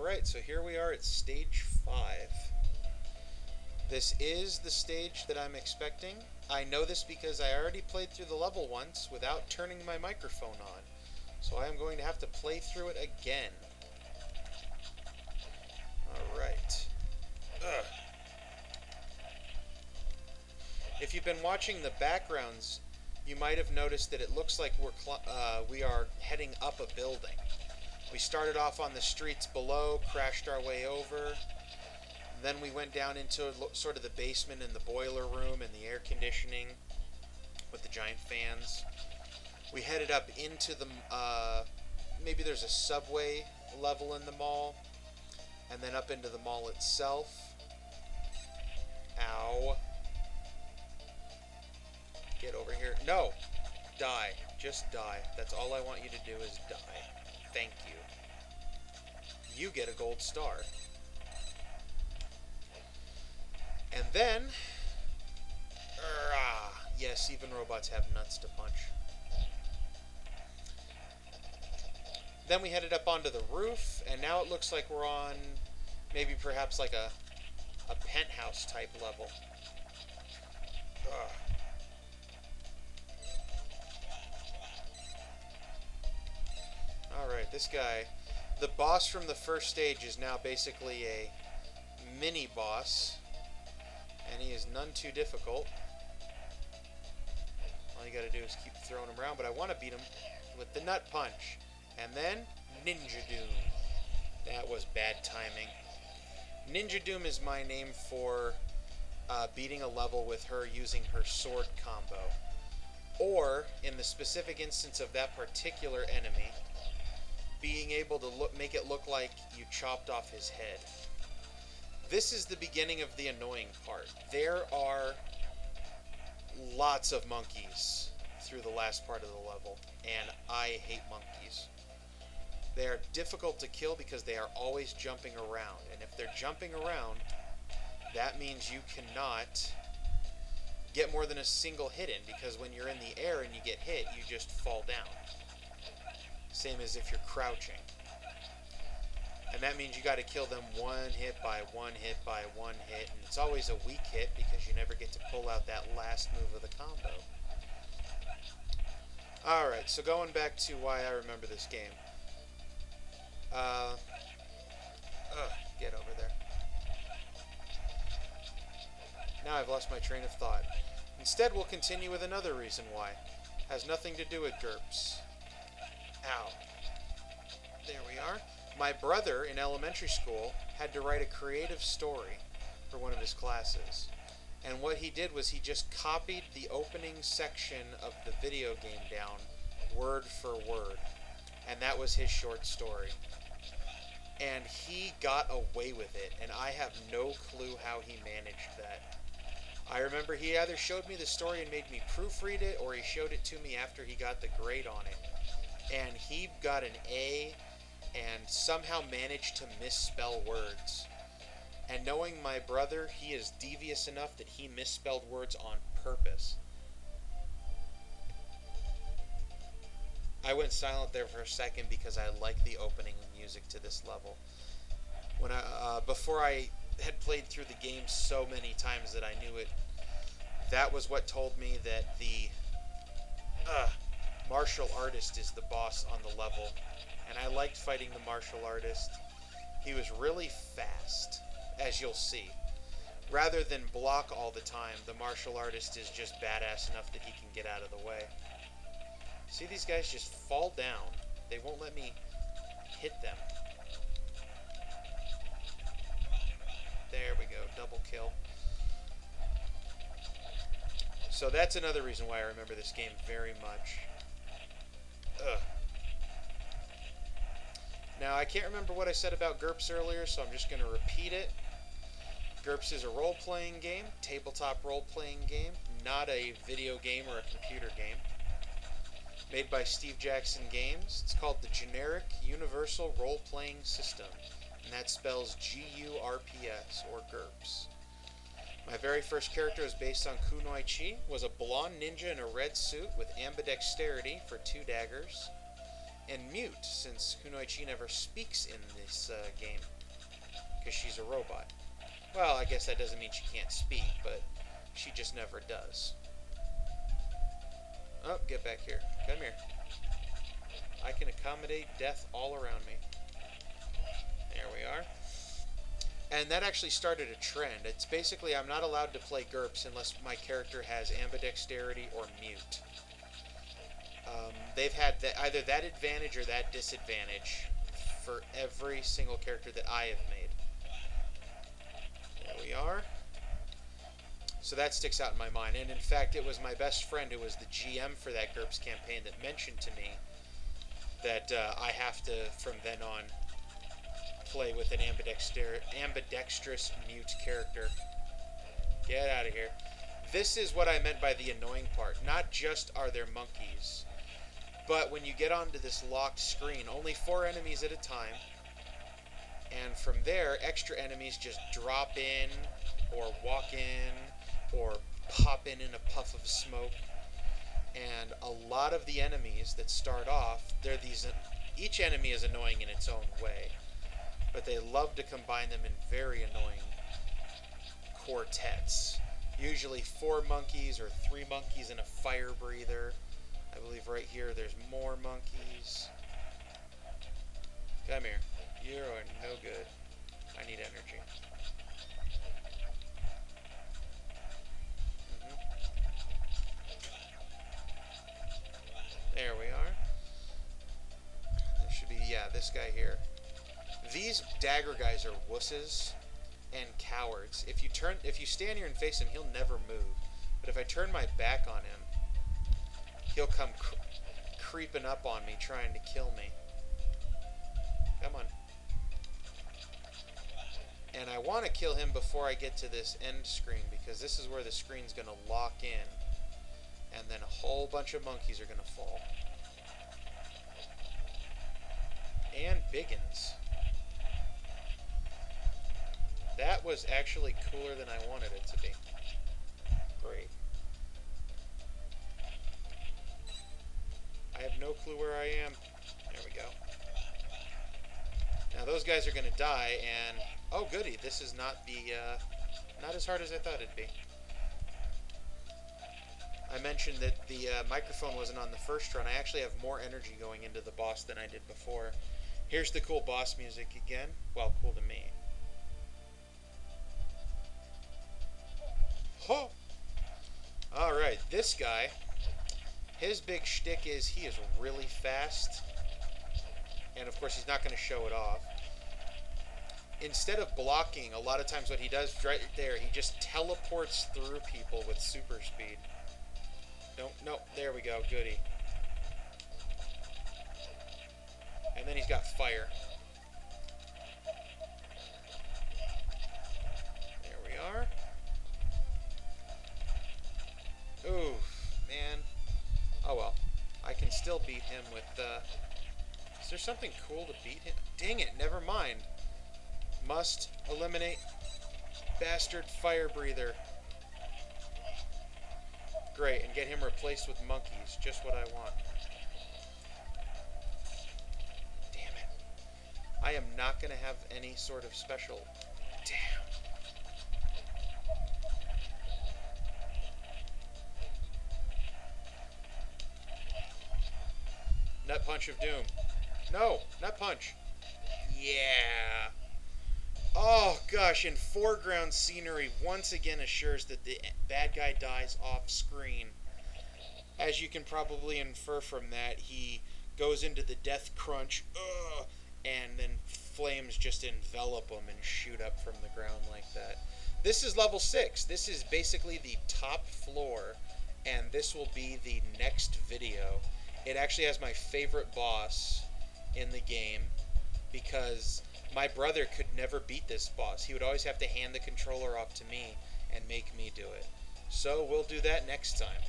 Alright, so here we are at stage 5. This is the stage that I'm expecting. I know this because I already played through the level once without turning my microphone on. So I am going to have to play through it again. Alright. If you've been watching the backgrounds, you might have noticed that it looks like we are heading up a building. We started off on the streets below, crashed our way over. Then we went down into sort of the basement and the boiler room and the air conditioning with the giant fans. We headed up into the, maybe there's a subway level in the mall, and then up into the mall itself. Ow. Get over here. No! Die. Just die. That's all I want you to do is die. Thank you. You get a gold star. And then... yes, even robots have nuts to punch. Then we headed up onto the roof, and now it looks like we're on maybe perhaps like a penthouse type level. Alright, this guy, the boss from the first stage is now basically a mini boss, and he is none too difficult. All you gotta do is keep throwing him around, but I want to beat him with the nut punch. And then, Ninja Doom. That was bad timing. Ninja Doom is my name for beating a level with her using her sword combo. Or, in the specific instance of that particular enemy, being able to make it look like you chopped off his head. This is the beginning of the annoying part. There are lots of monkeys through the last part of the level, and I hate monkeys. They are difficult to kill because they are always jumping around, and if they're jumping around, that means you cannot get more than a single hit in, because when you're in the air and you get hit, you just fall down. Same as if you're crouching. And that means you got to kill them one hit by one hit by one hit, and it's always a weak hit because you never get to pull out that last move of the combo. Alright, so going back to why I remember this game. Get over there. Now I've lost my train of thought. Instead, we'll continue with another reason why. Has nothing to do with GURPS. Ow. There we are. My brother in elementary school had to write a creative story for one of his classes. And what he did was he just copied the opening section of the video game down word for word. And that was his short story. And he got away with it, and I have no clue how he managed that. I remember he either showed me the story and made me proofread it, or he showed it to me after he got the grade on it. And he got an A and somehow managed to misspell words. And knowing my brother, he is devious enough that he misspelled words on purpose. I went silent there for a second because I like the opening music to this level. When before I had played through the game so many times that I knew it, that was what told me that the martial artist is the boss on the level. And I liked fighting the martial artist. He was really fast, as you'll see. Rather than block all the time, the martial artist is just badass enough that he can get out of the way. See, these guys just fall down. They won't let me hit them. There we go, double kill. So that's another reason why I remember this game very much. Now, I can't remember what I said about GURPS earlier, so I'm just going to repeat it. GURPS is a role-playing game, tabletop role-playing game, not a video game or a computer game. Made by Steve Jackson Games. It's called the Generic Universal Role-Playing System, and that spells G-U-R-P-S, or GURPS. My very first character is based on Kunai Chi, was a blonde ninja in a red suit with ambidexterity for 2 daggers. and mute, since Kunoichi never speaks in this game, because she's a robot. Well, I guess that doesn't mean she can't speak, but she just never does. Oh, get back here. Come here. I can accommodate death all around me. There we are. And that actually started a trend. It's basically I'm not allowed to play GURPS unless my character has ambidexterity or mute. They've had either that advantage or that disadvantage for every single character that I have made. There we are. So that sticks out in my mind. And in fact, it was my best friend who was the GM for that GURPS campaign that mentioned to me that I have to, from then on, play with an ambidextrous mute character. Get out of here. This is what I meant by the annoying part. Not just are there monkeys, but when you get onto this locked screen, only 4 enemies at a time, and from there, extra enemies just drop in, or walk in, or pop in a puff of smoke. And a lot of the enemies that start off, each enemy is annoying in its own way, but they love to combine them in very annoying quartets. Usually 4 monkeys or 3 monkeys and a fire breather. I believe right here there's more monkeys. Come here. You are no good. I need energy. There we are. There should be, yeah, this guy here. These dagger guys are wusses and cowards. If you stand here and face him, he'll never move. But if I turn my back on him, he'll come creeping up on me, trying to kill me. Come on. And I want to kill him before I get to this end screen, because this is where the screen's going to lock in. And then a whole bunch of monkeys are going to fall. And biggins. That was actually cooler than I wanted it to be. Great. I have no clue where I am. There we go. Now those guys are going to die, and oh goody, this is not not as hard as I thought it'd be. I mentioned that the microphone wasn't on the first run. I actually have more energy going into the boss than I did before. Here's the cool boss music again. Well, cool to me. Ho! Alright, this guy, his big shtick is he is really fast. And of course he's not going to show it off. Instead of blocking, a lot of times what he does right there, he just teleports through people with super speed. No, there we go, goody. And then he's got fire. There we are. Ooh, man. Oh well. I can still beat him with, is there something cool to beat him? Dang it, never mind. Must eliminate bastard fire breather. Great, and get him replaced with monkeys. Just what I want. Damn it. I am not going to have any sort of special... Damn. Nut Punch of Doom. No, Nut Punch. Yeah. Oh gosh, and foreground scenery once again assures that the bad guy dies off screen. As you can probably infer from that, he goes into the death crunch, and then flames just envelop him and shoot up from the ground like that. This is level 6. This is basically the top floor, and this will be the next video. It actually has my favorite boss in the game, because my brother could never beat this boss. He would always have to hand the controller off to me and make me do it. So we'll do that next time.